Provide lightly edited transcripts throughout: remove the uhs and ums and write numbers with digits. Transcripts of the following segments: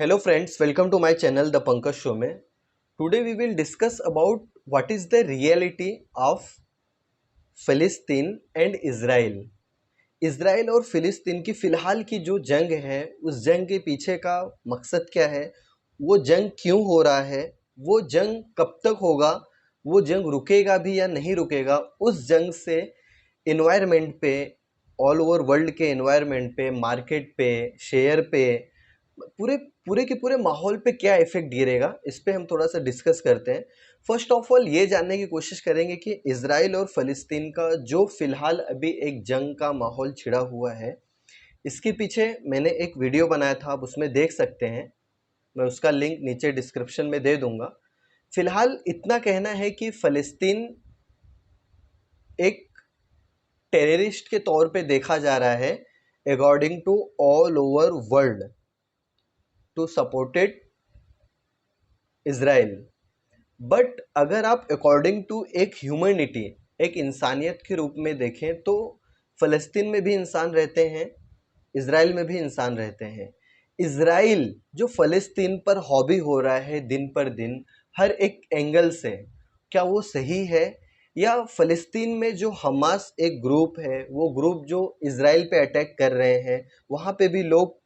Hello friends, welcome to my channel The Pankaj Show में. Today we will discuss about what is the reality of फ़िलिस्तीन and Israel. Israel और फ़िलिस्तीन की फ़िलहाल की जो जंग है, उस जंग के पीछे का मकसद क्या है, वो जंग क्यों हो रहा है, वो जंग कब तक होगा, वो जंग रुकेगा भी या नहीं रुकेगा, उस जंग से इन्वायरमेंट पे, ऑल ओवर वर्ल्ड के इन्वायरमेंट पे, मार्केट पे, शेयर पे, पूरे पूरे के पूरे माहौल पे क्या इफेक्ट गिरेगा, इस पे हम थोड़ा सा डिस्कस करते हैं. फर्स्ट ऑफ ऑल ये जानने की कोशिश करेंगे कि इजराइल और फ़लस्तीन का जो फिलहाल अभी एक जंग का माहौल छिड़ा हुआ है, इसके पीछे मैंने एक वीडियो बनाया था, आप उसमें देख सकते हैं. मैं उसका लिंक नीचे डिस्क्रिप्शन में दे दूंगा. फिलहाल इतना कहना है कि फ़लस्तीन एक टेररिस्ट के तौर पे देखा जा रहा है according to all over world to supported Israel. But अगर आप अकॉर्डिंग टू एक ह्यूमैनिटी, एक इंसानियत के रूप में देखें तो फ़लस्तीन में भी इंसान रहते हैं, इज़राइल में भी इंसान रहते हैं. इज़राइल जो फ़लस्तीन पर हॉबी हो रहा है दिन पर दिन हर एक एंगल से, क्या वो सही है? या फ़लस्तीन में जो हमास एक ग्रुप है, वो ग्रुप जो इज़राइल पे अटैक कर रहे हैं, वहाँ पे भी लोग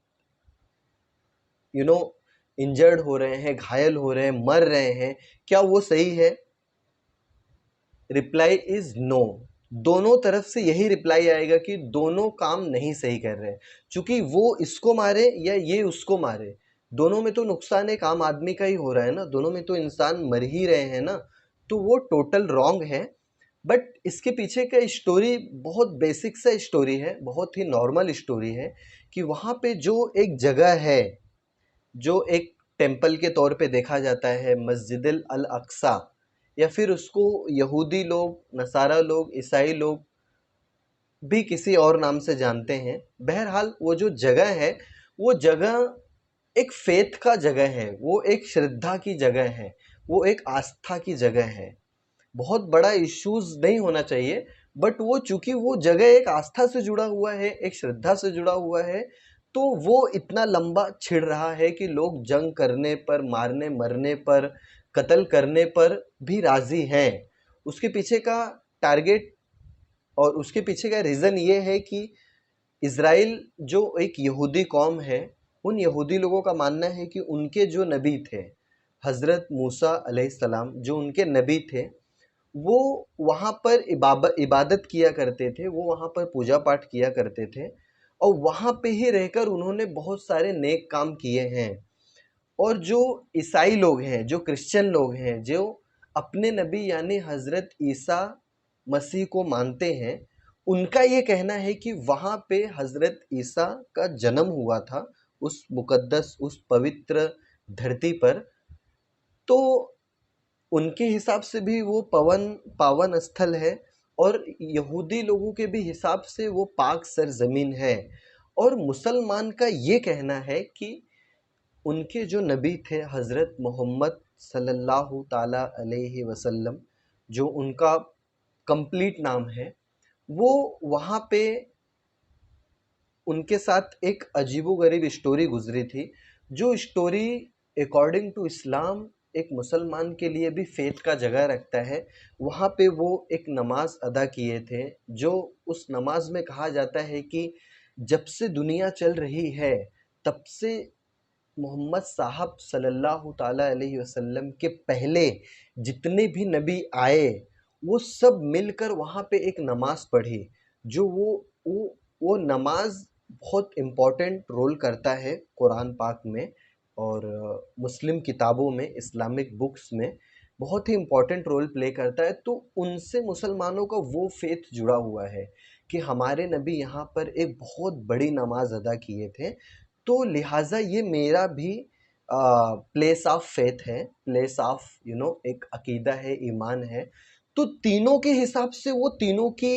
इंजर्ड हो रहे हैं, घायल हो रहे हैं, मर रहे हैं, क्या वो सही है? Reply is no. दोनों तरफ से यही रिप्लाई आएगा कि दोनों काम नहीं सही कर रहे हैं, क्योंकि वो इसको मारे या ये उसको मारे, दोनों में तो नुकसान एक आम आदमी का ही हो रहा है ना, दोनों में तो इंसान मर ही रहे हैं ना. तो वो टोटल रॉन्ग है. बट इसके पीछे का स्टोरी बहुत बेसिक सा स्टोरी है, बहुत ही नॉर्मल स्टोरी है कि वहाँ पे जो एक जगह है, जो एक टेम्पल के तौर पे देखा जाता है, मस्जिद अल अक्सा, या फिर उसको यहूदी लोग, नसारा लोग, ईसाई लोग भी किसी और नाम से जानते हैं. बहरहाल वो जो जगह है, वो जगह एक फेथ का जगह है, वो एक श्रद्धा की जगह है, वो एक आस्था की जगह है. बहुत बड़ा इश्यूज नहीं होना चाहिए, बट वो चूंकि वो जगह एक आस्था से जुड़ा हुआ है, एक श्रद्धा से जुड़ा हुआ है, तो वो इतना लंबा छिड़ रहा है कि लोग जंग करने पर, मारने मरने पर, कत्ल करने पर भी राजी हैं. उसके पीछे का टारगेट और उसके पीछे का रीज़न ये है कि इज़राइल जो एक यहूदी कौम है, उन यहूदी लोगों का मानना है कि उनके जो नबी थे, हज़रत मूसा अलैहिस्सलाम जो उनके नबी थे, वो वहाँ पर इबादत किया करते थे, वो वहाँ पर पूजा पाठ किया करते थे, और वहाँ पे ही रहकर उन्होंने बहुत सारे नेक काम किए हैं. और जो ईसाई लोग हैं, जो क्रिश्चियन लोग हैं, जो अपने नबी यानी हज़रत ईसा मसीह को मानते हैं, उनका ये कहना है कि वहाँ पे हज़रत ईसा का जन्म हुआ था, उस मुकद्दस, उस पवित्र धरती पर. तो उनके हिसाब से भी वो पावन स्थल है, और यहूदी लोगों के भी हिसाब से वो पाक सरजमीन है. और मुसलमान का ये कहना है कि उनके जो नबी थे हज़रत मोहम्मद सल्लल्लाहु ताला अलैहि वसल्लम, जो उनका कंप्लीट नाम है, वो वहाँ पे उनके साथ एक अजीबोगरीब स्टोरी गुजरी थी, जो स्टोरी अकॉर्डिंग टू इस्लाम एक मुसलमान के लिए भी फेथ का जगह रखता है. वहाँ पे वो एक नमाज अदा किए थे, जो उस नमाज में कहा जाता है कि जब से दुनिया चल रही है, तब से मोहम्मद साहब सल्लल्लाहु ताला अलैहि वसल्लम के पहले जितने भी नबी आए, वो सब मिलकर वहाँ पे एक नमाज पढ़ी. जो वो नमाज बहुत इम्पोर्टेंट रोल करता है कुरान पाक में, और मुस्लिम किताबों में, इस्लामिक बुक्स में बहुत ही इम्पोर्टेंट रोल प्ले करता है. तो उनसे मुसलमानों का वो फेथ जुड़ा हुआ है कि हमारे नबी यहाँ पर एक बहुत बड़ी नमाज अदा किए थे, तो लिहाजा ये मेरा भी प्लेस ऑफ फेथ है, प्लेस ऑफ एक अकीदा है, ईमान है. तो तीनों के हिसाब से वो तीनों की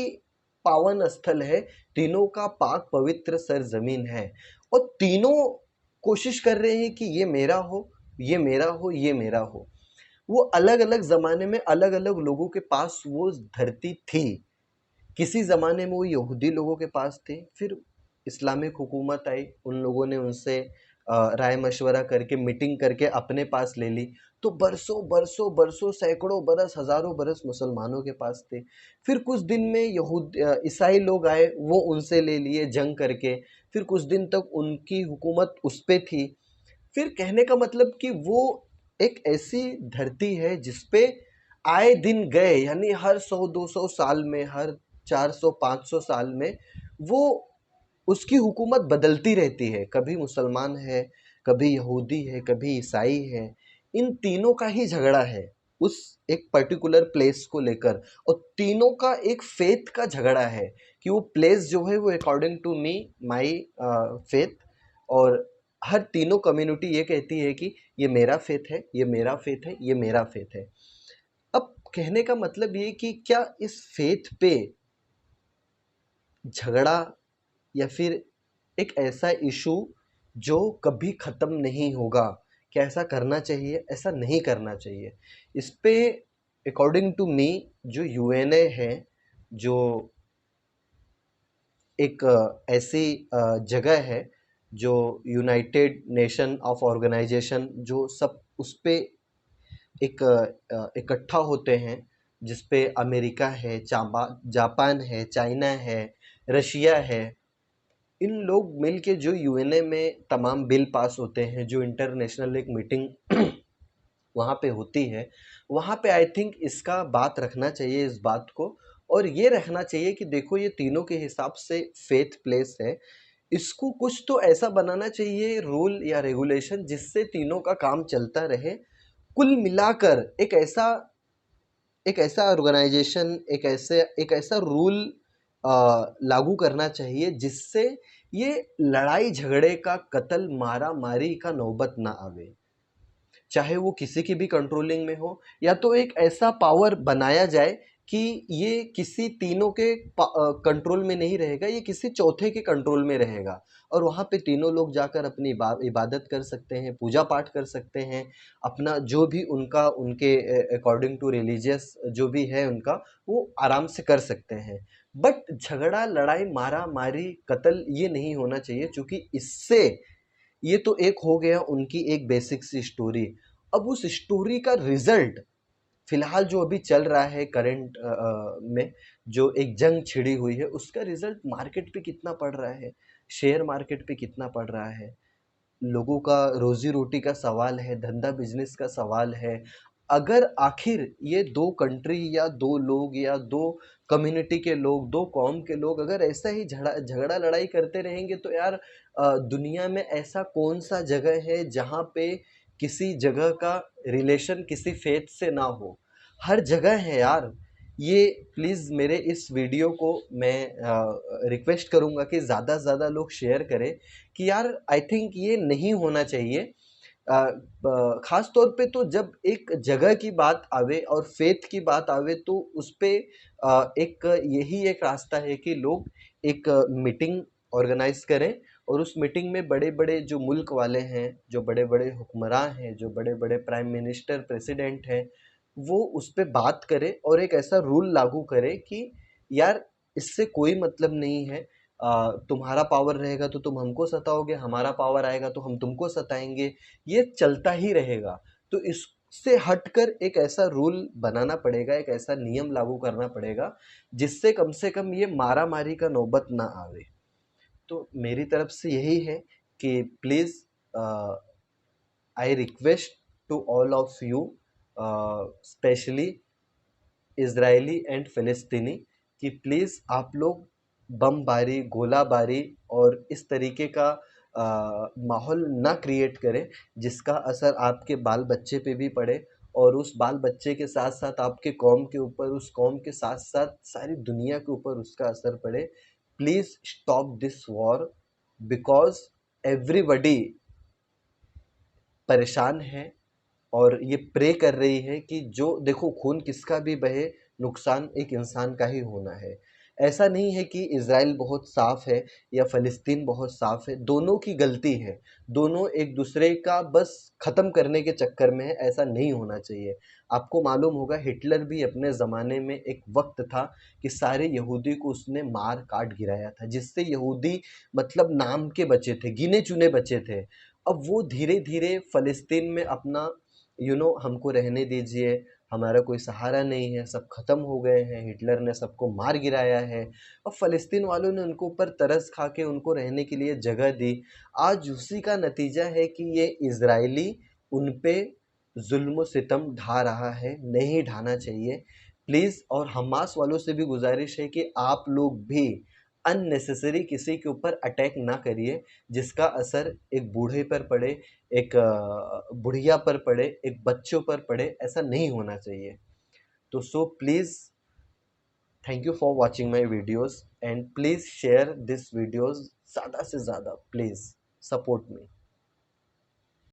पावन स्थल है, तीनों का पाक पवित्र सरजमीन है, और तीनों कोशिश कर रहे हैं कि ये मेरा हो, ये मेरा हो, ये मेरा हो. वो अलग अलग ज़माने में अलग अलग लोगों के पास वो धरती थी. किसी ज़माने में वो यहूदी लोगों के पास थे, फिर इस्लामिक हुकूमत आई, उन लोगों ने उनसे राय मशवरा करके मीटिंग करके अपने पास ले ली, तो बरसों बरसों बरसों सैकड़ों बरस हजारों बरस मुसलमानों के पास थे। फिर कुछ दिन में ईसाई लोग आए, वो उनसे ले लिए जंग करके। फिर कुछ दिन तक उनकी हुकूमत उस पे थी। फिर कहने का मतलब कि वो एक ऐसी धरती है जिसपे आए दिन गए, यानी हर 100-200 साल में, हर 400-500 साल में वो उसकी हुकूमत बदलती रहती है। कभी मुसलमान है, कभी यहूदी है, कभी ईसाई है। इन तीनों का ही झगड़ा है उस एक पर्टिकुलर प्लेस को लेकर, और तीनों का एक फेथ का झगड़ा है कि वो प्लेस जो है वो according to me my faith, और हर तीनों कम्युनिटी ये कहती है कि ये मेरा फेथ है, ये मेरा फेथ है, ये मेरा फेथ है। अब कहने का मतलब ये कि क्या इस फेथ पे झगड़ा या फिर एक ऐसा इशू जो कभी ख़त्म नहीं होगा, क्या ऐसा करना चाहिए? ऐसा नहीं करना चाहिए। इस पे अकॉर्डिंग टू मी जो यूएनए है, जो एक ऐसी जगह है, जो यूनाइटेड नेशन ऑफ ऑर्गेनाइजेशन, जो सब उस पे एक इकट्ठा होते हैं, जिस पे अमेरिका है, जापान है, चाइना है, रशिया है। इन लोग मिल के जो यूएनए में तमाम बिल पास होते हैं, जो इंटरनेशनल एक मीटिंग वहाँ पे होती है, वहाँ पे आई थिंक इसका बात रखना चाहिए, इस बात को। और ये रखना चाहिए कि देखो, ये तीनों के हिसाब से फेथ प्लेस है, इसको कुछ तो ऐसा बनाना चाहिए रूल या रेगुलेशन जिससे तीनों का काम चलता रहे। कुल मिलाकर एक ऐसा ऑर्गेनाइजेशन, एक ऐसा रूल लागू करना चाहिए जिससे ये लड़ाई झगड़े का, कत्ल मारा मारी का नौबत ना आवे। चाहे वो किसी की भी कंट्रोलिंग में हो, या तो एक ऐसा पावर बनाया जाए कि ये किसी तीनों के कंट्रोल में नहीं रहेगा, ये किसी चौथे के कंट्रोल में रहेगा, और वहाँ पे तीनों लोग जाकर अपनी इबादत कर सकते हैं, पूजा पाठ कर सकते हैं, अपना जो भी उनका, उनके अकॉर्डिंग टू रिलीजियस जो भी है उनका, वो आराम से कर सकते हैं। बट झगड़ा, लड़ाई, मारा मारी, कत्ल ये नहीं होना चाहिए, क्योंकि इससे ये तो एक हो गया उनकी एक बेसिक सी स्टोरी। अब उस स्टोरी का रिजल्ट फिलहाल जो अभी चल रहा है करंट में, जो एक जंग छिड़ी हुई है, उसका रिजल्ट मार्केट पे कितना पड़ रहा है, शेयर मार्केट पे कितना पड़ रहा है, लोगों का रोजी रोटी का सवाल है, धंधा बिजनेस का सवाल है। अगर आखिर ये दो कंट्री या दो लोग या दो कम्युनिटी के लोग, दो कौम के लोग अगर ऐसा ही झगड़ा लड़ाई करते रहेंगे, तो यार दुनिया में ऐसा कौन सा जगह है जहाँ पे किसी जगह का रिलेशन किसी फेथ से ना हो? हर जगह है यार। ये प्लीज़ मेरे इस वीडियो को मैं रिक्वेस्ट करूँगा कि ज़्यादा से ज़्यादा लोग शेयर करें कि यार आई थिंक ये नहीं होना चाहिए। ख़ास तौर पे तो जब एक जगह की बात आवे और फेथ की बात आवे, तो उस पे एक यही एक रास्ता है कि लोग एक मीटिंग ऑर्गेनाइज करें, और उस मीटिंग में बड़े-बड़े जो मुल्क वाले हैं, जो बड़े-बड़े हुक्मरान हैं, जो बड़े-बड़े प्राइम मिनिस्टर, प्रेसिडेंट हैं, वो उस पे बात करें और एक ऐसा रूल लागू करें कि यार इससे कोई मतलब नहीं है, तुम्हारा पावर रहेगा तो तुम हमको सताओगे, हमारा पावर आएगा तो हम तुमको सताएंगे, ये चलता ही रहेगा। तो इससे हटकर एक ऐसा रूल बनाना पड़ेगा, एक ऐसा नियम लागू करना पड़ेगा जिससे कम से कम ये मारा मारी का नौबत ना आवे। तो मेरी तरफ से यही है कि please I request to all of you, specially Israeli and फ़िलिस्तीनी, कि प्लीज़ आप लोग बमबारी, गोलाबारी और इस तरीके का माहौल ना क्रिएट करें जिसका असर आपके बाल बच्चे पे भी पड़े, और उस बाल बच्चे के साथ साथ आपके कौम के ऊपर, उस कौम के साथ साथ सारी दुनिया के ऊपर उसका असर पड़े। Please stop this war, because everybody परेशान है, और ये प्रे कर रही है कि जो देखो, खून किसका भी बहे, नुकसान एक इंसान का ही होना है। ऐसा नहीं है कि इज़राइल बहुत साफ़ है या फ़लस्तीन बहुत साफ़ है, दोनों की गलती है। दोनों एक दूसरे का बस ख़त्म करने के चक्कर में है, ऐसा नहीं होना चाहिए। आपको मालूम होगा, हिटलर भी अपने ज़माने में एक वक़्त था कि सारे यहूदी को उसने मार काट गिराया था, जिससे यहूदी मतलब नाम के बचे थे, गिने चुने बचे थे। अब वो धीरे धीरे फ़लस्तीन में अपना हमको रहने दीजिए, हमारा कोई सहारा नहीं है, सब ख़त्म हो गए हैं, हिटलर ने सबको मार गिराया है। अब फ़लस्तीन वालों ने उनको ऊपर तरस खा के उनको रहने के लिए जगह दी। आज उसी का नतीजा है कि ये इज़राइली उन पे ज़ुल्म व सितम ढा रहा है, नहीं ढाना चाहिए। प्लीज़, और हमास वालों से भी गुज़ारिश है कि आप लोग भी अननेसेसरी किसी के ऊपर अटैक ना करिए, जिसका असर एक बूढ़े पर पड़े, एक बुढ़िया पर पड़े, एक बच्चों पर पड़े, ऐसा नहीं होना चाहिए। तो so please, thank you for watching my videos and please share this videos ज़्यादा से ज़्यादा, प्लीज़ सपोर्ट मी।